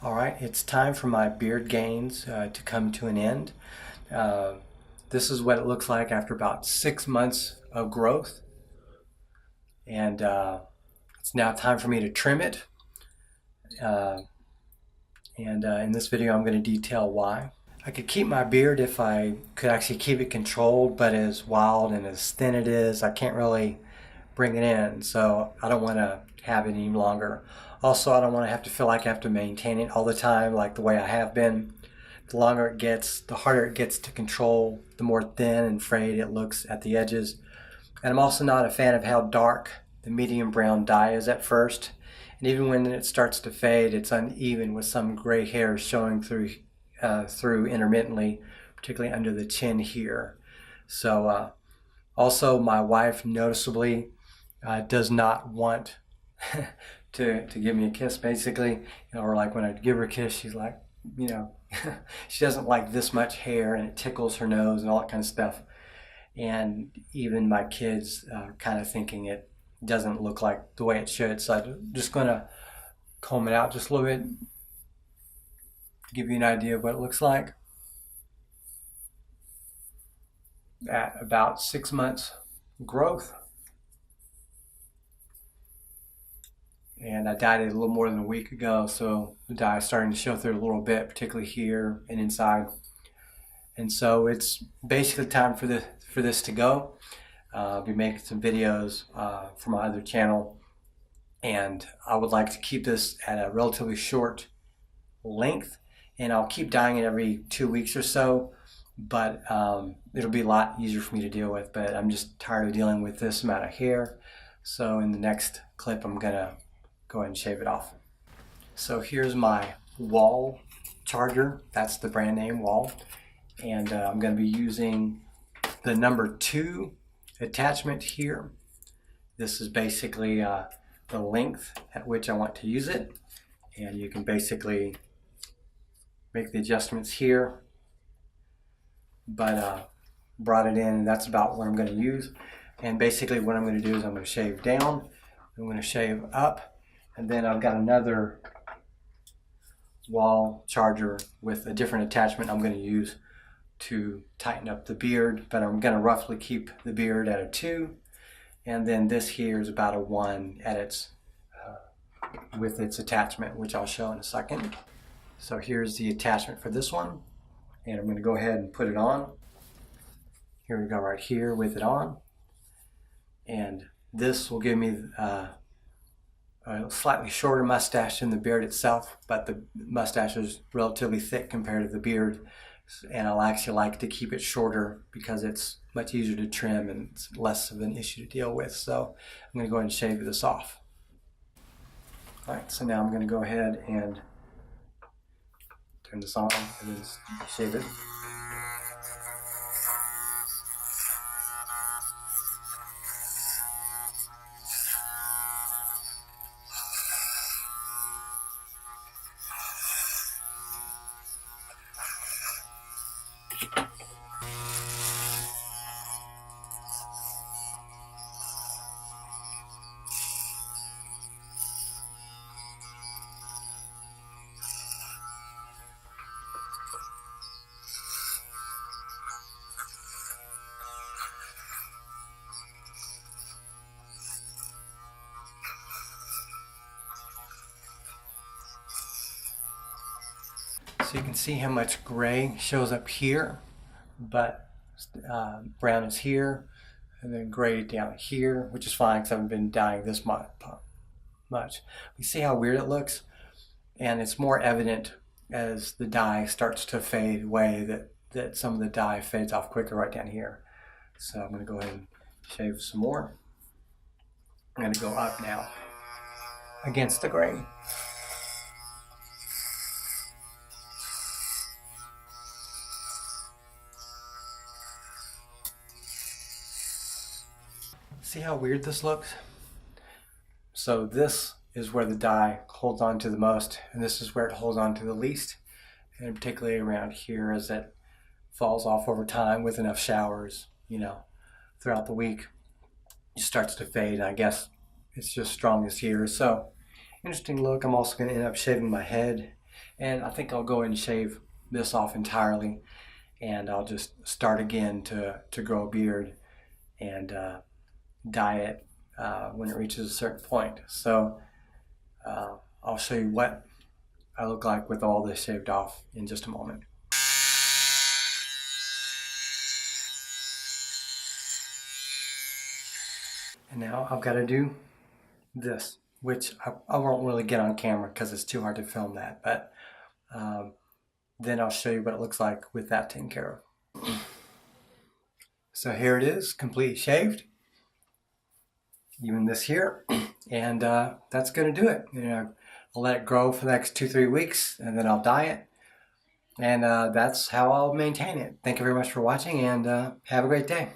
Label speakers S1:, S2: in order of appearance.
S1: Alright, it's time for my beard gains to come to an end. This is what it looks like after about 6 months of growth. And it's now time for me to trim it. In this video I'm going to detail why. I could keep my beard if I could actually keep it controlled, but as wild and as thin it is, I can't really bring it in, so I don't want to have it any longer. Also, I don't want to have to feel like I have to maintain it all the time like the way I have been. The longer it gets, the harder it gets to control, the more thin and frayed it looks at the edges. And I'm also not a fan of how dark the medium brown dye is at first. And even when it starts to fade, it's uneven with some gray hairs showing through intermittently, particularly under the chin here. So also my wife noticeably does not want to give me a kiss, basically, or like when I give her a kiss, she's like, she doesn't like this much hair, and it tickles her nose and all that kind of stuff. And even my kids are kind of thinking it doesn't look like the way it should. So I'm just going to comb it out just a little bit to give you an idea of what it looks like at about 6 months growth. And I dyed it a little more than a week ago, so the dye is starting to show through a little bit, particularly here and inside. And so it's basically time for this to go. I'll be making some videos for my other channel, and I would like to keep this at a relatively short length, and I'll keep dyeing it every 2 weeks or so, but it'll be a lot easier for me to deal with. But I'm just tired of dealing with this amount of hair, so in the next clip I'm gonna go ahead and shave it off. So here's my Wahl charger. That's the brand name, Wahl. And I'm going to be using the number 2 attachment here. This is basically the length at which I want to use it. And you can basically make the adjustments here. But brought it in, and that's about what I'm going to use. And basically what I'm going to do is I'm going to shave down, I'm going to shave up, and then I've got another Wahl charger with a different attachment I'm going to use to tighten up the beard, but I'm going to roughly keep the beard at a 2, and then this here is about a 1 at its with its attachment, which I'll show in a second. So here's the attachment for this one, and I'm going to go ahead and put it on. Here we go, right here with it on, and this will give me a slightly shorter mustache than the beard itself, but the mustache is relatively thick compared to the beard, and I'll actually like to keep it shorter because it's much easier to trim and it's less of an issue to deal with. So I'm going to go ahead and shave this off. Alright, so now I'm going to go ahead and turn this on and then shave it. So you can see how much gray shows up here, but brown is here, and then gray down here, which is fine because I haven't been dyeing this much. You see how weird it looks? And it's more evident as the dye starts to fade away that some of the dye fades off quicker right down here. So I'm going to go ahead and shave some more. I'm going to go up now against the gray. See how weird this looks? So this is where the dye holds on to the most, and this is where it holds on to the least, and particularly around here as it falls off over time with enough showers, throughout the week. It starts to fade, and I guess it's just strongest here. So interesting look. I'm also going to end up shaving my head And I think I'll go ahead and shave this off entirely, and I'll just start again to grow a beard and dye it when it reaches a certain point. So I'll show you what I look like with all this shaved off in just a moment. And now I've got to do this, which I won't really get on camera because it's too hard to film that, but then I'll show you what it looks like with that taken care of. So here it is, complete shaved, even this here, and that's going to do it. I'll let it grow for the next 2-3 weeks, and then I'll dye it, and that's how I'll maintain it. Thank you very much for watching, and have a great day.